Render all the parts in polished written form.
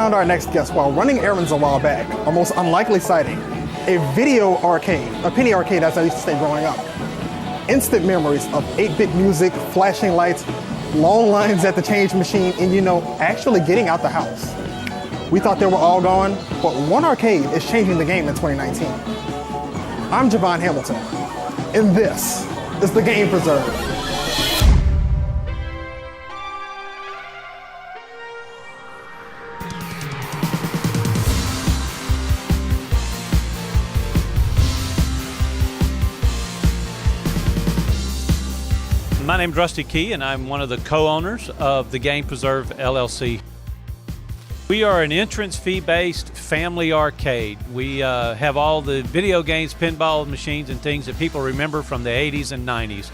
found our next guest while running errands a while back. Our most unlikely sighting, a video arcade, a penny arcade as I used to say growing up. Instant memories of 8-bit music, flashing lights, long lines at the change machine, and actually getting out the house. We thought they were all gone, but one arcade is changing the game in 2019. I'm Javan Hamilton, and this is the Game Preserve. My name's Rusty Key, and I'm one of the co-owners of the Game Preserve LLC. We are an entrance fee-based family arcade. We have all the video games, pinball machines, and things that people remember from the 80s and 90s.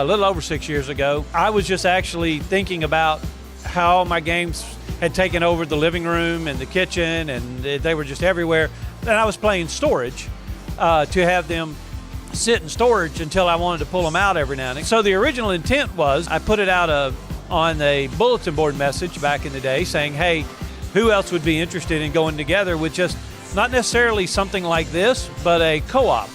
A little over 6 years ago, I was just actually thinking about how my games had taken over the living room and the kitchen, and they were just everywhere. And I was playing storage to have them sit in storage until I wanted to pull them out every now and then. So the original intent was I put it out on a bulletin board message back in the day saying, hey, who else would be interested in going together with just not necessarily something like this, but a co-op.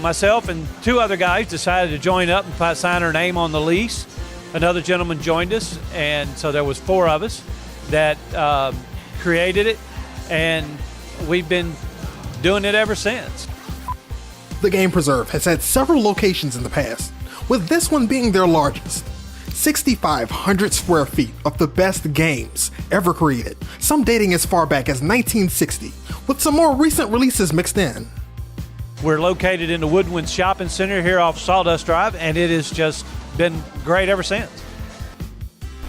Myself and two other guys decided to join up and sign our name on the lease. Another gentleman joined us, and so there was 4 of us that created it, and we've been doing it ever since. The Game Preserve has had several locations in the past, with this one being their largest. 6,500 square feet of the best games ever created, some dating as far back as 1960, with some more recent releases mixed in. We're located in the Woodwinds Shopping Center here off Sawdust Drive, and it has just been great ever since.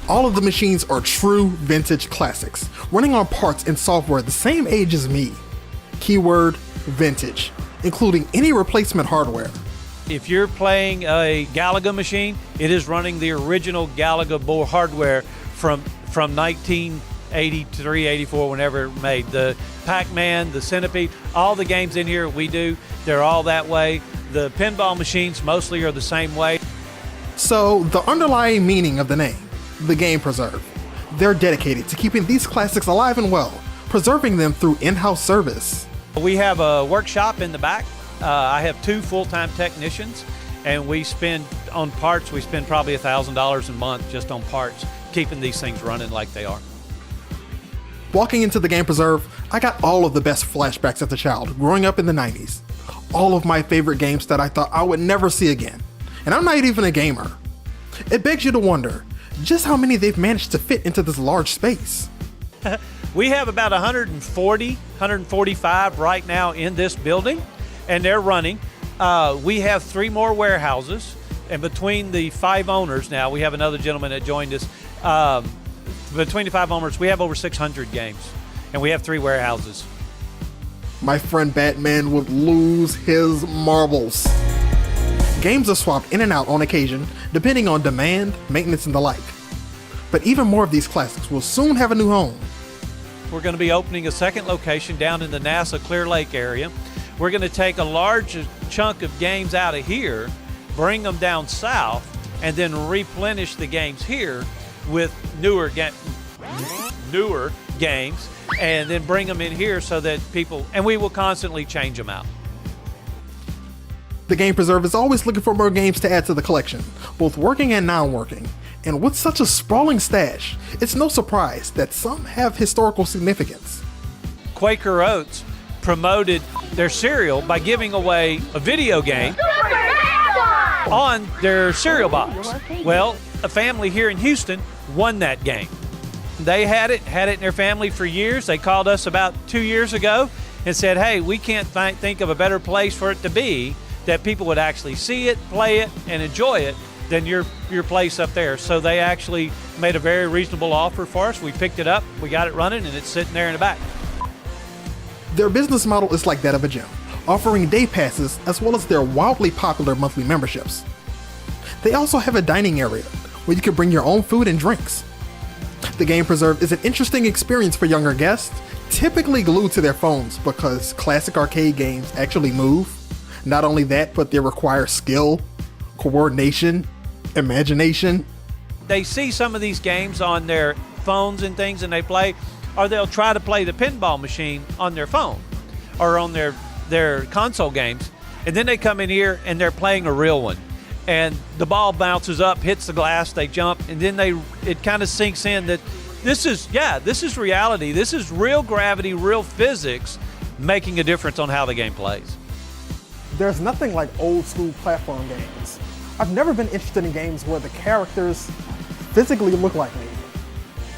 All of the machines are true vintage classics, running on parts and software the same age as me. Keyword, vintage, including any replacement hardware. If you're playing a Galaga machine, it is running the original Galaga board hardware from 1983, 84, whenever it made. The Pac-Man, the Centipede, all the games in here we do, they're all that way. The pinball machines mostly are the same way. So the underlying meaning of the name, the Game Preserve, they're dedicated to keeping these classics alive and well, preserving them through in-house service. We have a workshop in the back. I have 2 full-time technicians, and we spend on parts, we spend probably $1,000 a month just on parts, keeping these things running like they are. Walking into the Game Preserve, I got all of the best flashbacks as a child growing up in the 90s. All of my favorite games that I thought I would never see again. And I'm not even a gamer. It begs you to wonder just how many they've managed to fit into this large space. We have about 145 right now in this building, and they're running. We have 3 more warehouses, and between the 5 owners now, we have another gentleman that joined us. Between the 5 owners, we have over 600 games, and we have 3 warehouses. My friend Batman would lose his marbles. Games are swapped in and out on occasion, depending on demand, maintenance, and the like. But even more of these classics will soon have a new home. We're going to be opening a second location down in the NASA Clear Lake area. We're going to take a large chunk of games out of here, bring them down south, and then replenish the games here with newer games, and then bring them in here so that people, and we will constantly change them out. The Game Preserve is always looking for more games to add to the collection, both working and non-working. And with such a sprawling stash, it's no surprise that some have historical significance. Quaker Oats promoted their cereal by giving away a video game on their cereal box. Well, a family here in Houston won that game. They had it in their family for years. They called us about 2 years ago and said, hey, we can't think of a better place for it to be that people would actually see it, play it, and enjoy it than your place up there. So they actually made a very reasonable offer for us. We picked it up, we got it running, and it's sitting there in the back. Their business model is like that of a gym, offering day passes as well as their wildly popular monthly memberships. They also have a dining area where you can bring your own food and drinks. The Game Preserve is an interesting experience for younger guests, typically glued to their phones because classic arcade games actually move. Not only that, but they require skill, coordination, imagination. They see some of these games on their phones and things and they play, or they'll try to play the pinball machine on their phone or on their console games, and then they come in here and they're playing a real one. And the ball bounces up, hits the glass, they jump, and then it kind of sinks in that this is reality. This is real gravity, real physics making a difference on how the game plays. There's nothing like old school platform games. I've never been interested in games where the characters physically look like me.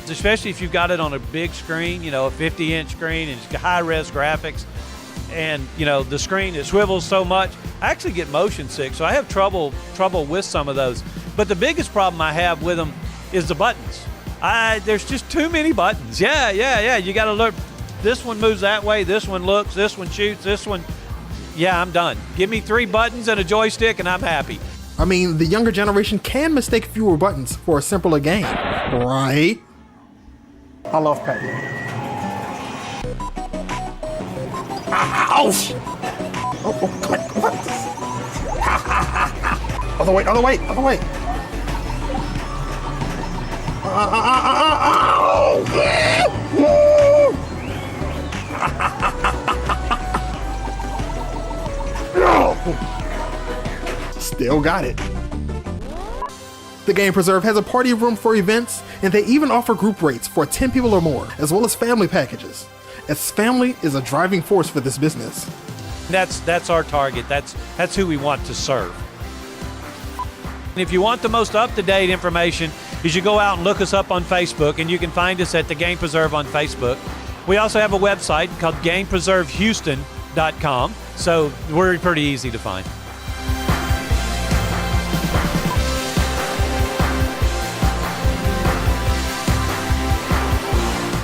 Especially if you've got it on a big screen, a 50-inch screen and it's got high-res graphics, and the screen, it swivels so much. I actually get motion sick, so I have trouble with some of those. But the biggest problem I have with them is the buttons. There's just too many buttons. Yeah. You got to look. This one moves that way. This one looks. This one shoots. This one. Yeah, I'm done. Give me 3 buttons and a joystick, and I'm happy. I mean, the younger generation can mistake fewer buttons for a simpler game, right? I love Pac-Man. Ouch! Oh, come on. Other way. Still got it. The Game Preserve has a party room for events, and they even offer group rates for 10 people or more, as well as family packages, as family is a driving force for this business. That's our target. That's who we want to serve. And if you want the most up-to-date information, you should go out and look us up on Facebook, and you can find us at the Game Preserve on Facebook. We also have a website called GamePreserveHouston.com, so we're pretty easy to find.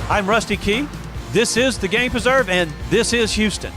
I'm Rusty Key. This is the Game Preserve, and this is Houston.